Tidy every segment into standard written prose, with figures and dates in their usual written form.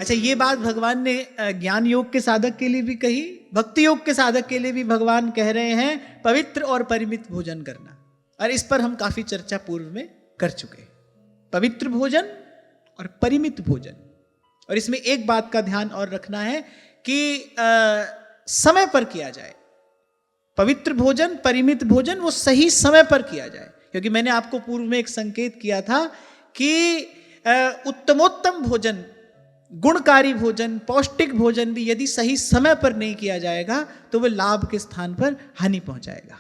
अच्छा, ये बात भगवान ने ज्ञान योग के साधक के लिए भी कही, भक्ति योग के साधक के लिए भी भगवान कह रहे हैं पवित्र और परिमित भोजन करना। और इस पर हम काफी चर्चा पूर्व में कर चुके हैं, पवित्र भोजन और परिमित भोजन। और इसमें एक बात का ध्यान और रखना है कि समय पर किया जाए। पवित्र भोजन, परिमित भोजन वो सही समय पर किया जाए, क्योंकि मैंने आपको पूर्व में एक संकेत किया था कि उत्तमोत्तम भोजन, गुणकारी भोजन, पौष्टिक भोजन भी यदि सही समय पर नहीं किया जाएगा तो वह लाभ के स्थान पर हानि पहुंचाएगा।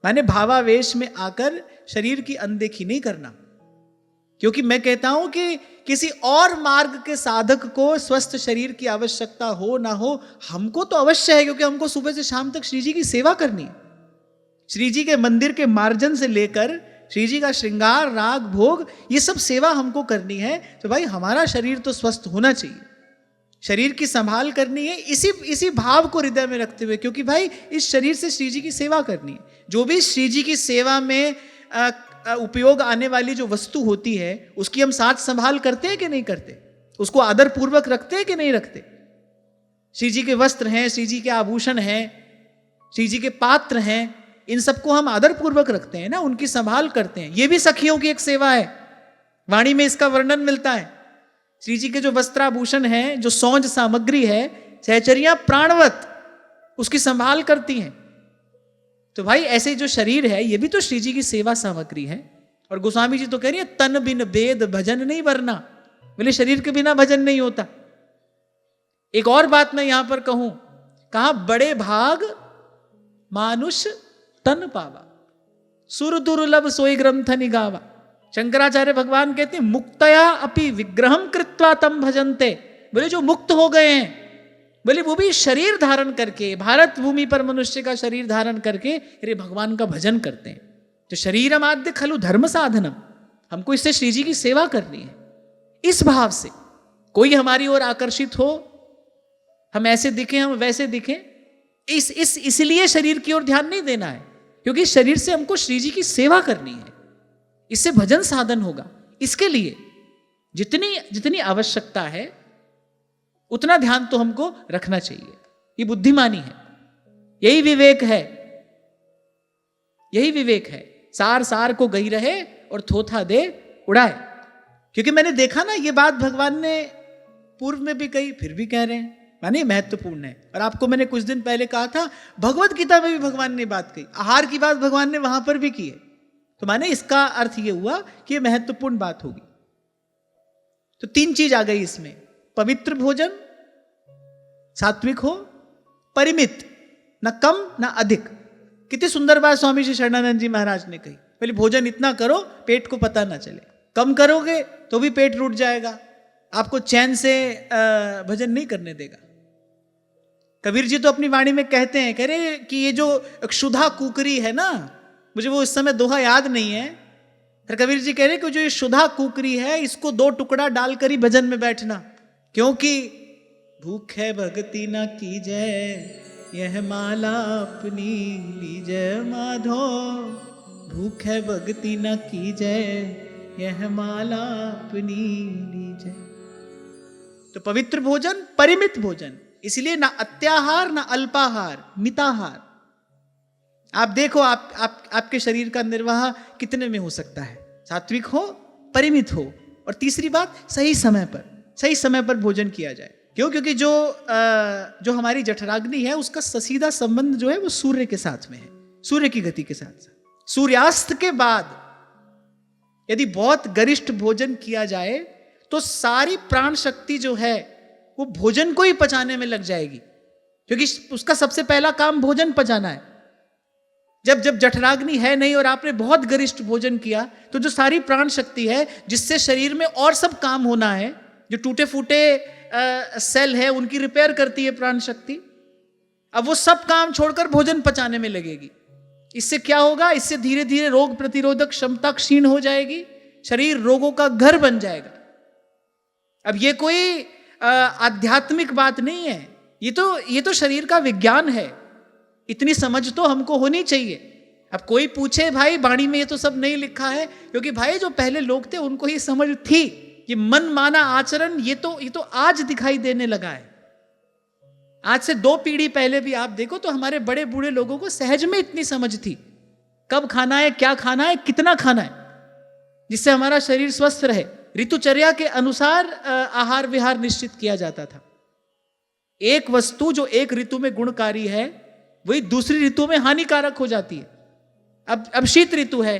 माने भावावेश में आकर शरीर की अनदेखी नहीं करना, क्योंकि मैं कहता हूं कि किसी और मार्ग के साधक को स्वस्थ शरीर की आवश्यकता हो ना हो, हमको तो अवश्य है, क्योंकि हमको सुबह से शाम तक श्री जी की सेवा करनी है। श्री जी के मंदिर के मार्जन से लेकर श्री जी का श्रृंगार, राग, भोग, ये सब सेवा हमको करनी है। तो भाई हमारा शरीर तो स्वस्थ होना चाहिए, शरीर की संभाल करनी है, इसी भाव को हृदय में रखते हुए, क्योंकि भाई इस शरीर से श्री जी की सेवा करनी है। जो भी श्री जी की सेवा में उपयोग आने वाली जो वस्तु होती है उसकी हम साथ संभाल करते हैं कि नहीं करते, उसको आदर पूर्वक रखते हैं कि नहीं रखते। श्री जी के वस्त्र हैं, श्री जी के आभूषण हैं, श्री जी के पात्र हैं, इन सबको हम आदर पूर्वक रखते हैं ना, उनकी संभाल करते हैं। ये भी सखियों की एक सेवा है, वाणी में इसका वर्णन मिलता है। श्री जी के जो वस्त्राभूषण हैं, जो सौंज सामग्री है, सहचरियां प्राणवत उसकी संभाल करती हैं। तो भाई ऐसे जो शरीर है ये भी तो श्री जी की सेवा सामग्री है। और गोस्वामी जी तो कह रही है तन बिन वेद भजन नहीं वरना, बोले शरीर के बिना भजन नहीं होता। एक और बात मैं यहां पर कहूं, कहा बड़े भाग मानुष तन पावा, सुर दुर्लभ सोई ग्रंथ निगावा। शंकराचार्य भगवान कहते हैं मुक्तया अपि विग्रहम कृत्वा तम भजन्ते, बोले जो मुक्त हो गए हैं, बोले वो भी शरीर धारण करके, भारत भूमि पर मनुष्य का शरीर धारण करके अरे भगवान का भजन करते हैं। तो शरीरम आद्य खलु धर्म साधनम, हमको इससे श्री जी की सेवा करनी है। इस भाव से कोई हमारी ओर आकर्षित हो, हम ऐसे दिखें, हम वैसे दिखें, इसलिए शरीर की ओर ध्यान नहीं देना है, क्योंकि शरीर से हमको श्री जी की सेवा करनी है, इससे भजन साधन होगा। इसके लिए जितनी आवश्यकता है उतना ध्यान तो हमको रखना चाहिए। ये बुद्धिमानी है, यही विवेक है, यही विवेक है। सार सार को गई रहे और थोथा दे उड़ाए। क्योंकि मैंने देखा ना, ये बात भगवान ने पूर्व में भी कही, फिर भी कह रहे हैं, माने महत्वपूर्ण है। और आपको मैंने कुछ दिन पहले कहा था भगवत गीता में भी भगवान ने बात कही, आहार की बात भगवान ने वहां पर भी की है। तो माने इसका अर्थ ये हुआ कि ये महत्वपूर्ण बात होगी। तो तीन चीज आ गई इसमें, पवित्र भोजन, सात्विक हो, परिमित, न कम न अधिक। कितनी सुंदर बात स्वामी श्री शरणानंद जी महाराज ने कही, पहले भोजन इतना करो पेट को पता ना चले, कम करोगे तो भी पेट रूठ जाएगा, आपको चैन से भजन नहीं करने देगा। कबीर जी तो अपनी वाणी में कहते हैं, कह रहे कि ये जो क्षुधा कुकरी है ना, मुझे वो इस समय दोहा याद नहीं है, फिर कबीर जी कह रहे कि जो ये क्षुधा कुकरी है इसको 2 टुकड़ा डालकर ही भजन में बैठना, क्योंकि भूख है भक्ति न कीजय, यह माला अपनी लीजय माधो। भूख है भक्ति न कीजय, यह माला अपनी लीजय। तो पवित्र भोजन, परिमित भोजन, इसलिए ना अत्याहार ना अल्पाहार, मिताहार। आप देखो आपके शरीर का निर्वाह कितने में हो सकता है, सात्विक हो, परिमित हो, और तीसरी बात सही समय पर भोजन किया जाए। क्यों? क्योंकि जो हमारी जठराग्नि है उसका सीधा संबंध जो है वो सूर्य के साथ में है, सूर्य की गति के साथ। सूर्यास्त के बाद यदि बहुत गरिष्ठ भोजन किया जाए तो सारी प्राण शक्ति जो है वो भोजन को ही पचाने में लग जाएगी, क्योंकि उसका सबसे पहला काम भोजन पचाना है। जब जठराग्नि है नहीं और आपने बहुत गरिष्ठ भोजन किया तो जो सारी प्राण शक्ति है जिससे शरीर में और सब काम होना है, जो टूटे फूटे सेल है उनकी रिपेयर करती है प्राण शक्ति, अब वो सब काम छोड़कर भोजन पचाने में लगेगी। इससे क्या होगा? इससे धीरे धीरे रोग प्रतिरोधक क्षमता क्षीण हो जाएगी, शरीर रोगों का घर बन जाएगा। अब ये कोई आध्यात्मिक बात नहीं है, ये तो शरीर का विज्ञान है। इतनी समझ तो हमको होनी चाहिए। अब कोई पूछे भाई वाणी में ये तो सब नहीं लिखा है, क्योंकि भाई जो पहले लोग थे उनको ये समझ थी, ये मन माना आचरण ये तो आज दिखाई देने लगा है। आज से 2 पीढ़ी पहले भी आप देखो तो हमारे बड़े बूढ़े लोगों को सहज में इतनी समझ थी, कब खाना है, क्या खाना है, कितना खाना है, जिससे हमारा शरीर स्वस्थ रहे। ऋतुचर्या के अनुसार आहार विहार निश्चित किया जाता था। एक वस्तु जो एक ऋतु में गुणकारी है वही दूसरी ऋतु में हानिकारक हो जाती है। अब शीत ऋतु है,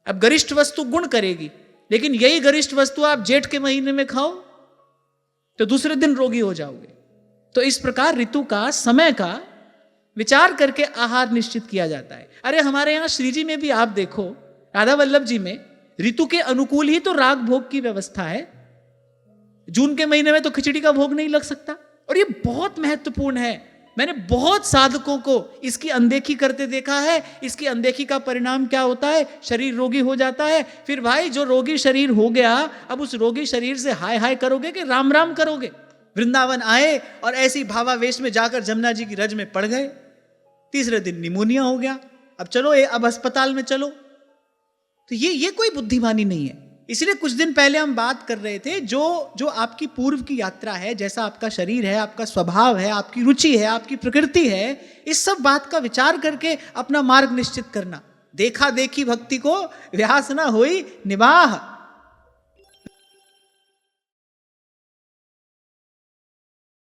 अब गरिष्ठ वस्तु गुण करेगी, लेकिन यही गरिष्ठ वस्तु आप जेठ के महीने में खाओ तो दूसरे दिन रोगी हो जाओगे। तो इस प्रकार ऋतु का, समय का विचार करके आहार निश्चित किया जाता है। अरे हमारे यहां श्री जी में भी आप देखो, राधा वल्लभ जी में ऋतु के अनुकूल ही तो राग भोग की व्यवस्था है। जून के महीने में तो खिचड़ी का भोग नहीं लग सकता, और ये बहुत महत्वपूर्ण है। मैंने बहुत साधकों को इसकी अनदेखी करते देखा है। इसकी अनदेखी का परिणाम क्या होता है? शरीर रोगी हो जाता है। फिर भाई जो रोगी शरीर हो गया, अब उस रोगी शरीर से हाय हाय करोगे कि राम राम करोगे? वृंदावन आए और ऐसी भावावेश में जाकर जमुना जी की रज में पड़ गए, तीसरे दिन निमोनिया हो गया, अब चलो अब अस्पताल में चलो। तो ये कोई बुद्धिमानी नहीं है। इसलिए कुछ दिन पहले हम बात कर रहे थे, जो आपकी पूर्व की यात्रा है, जैसा आपका शरीर है, आपका स्वभाव है, आपकी रुचि है, आपकी प्रकृति है, इस सब बात का विचार करके अपना मार्ग निश्चित करना। देखा देखी भक्ति को व्यास न होई निवाह,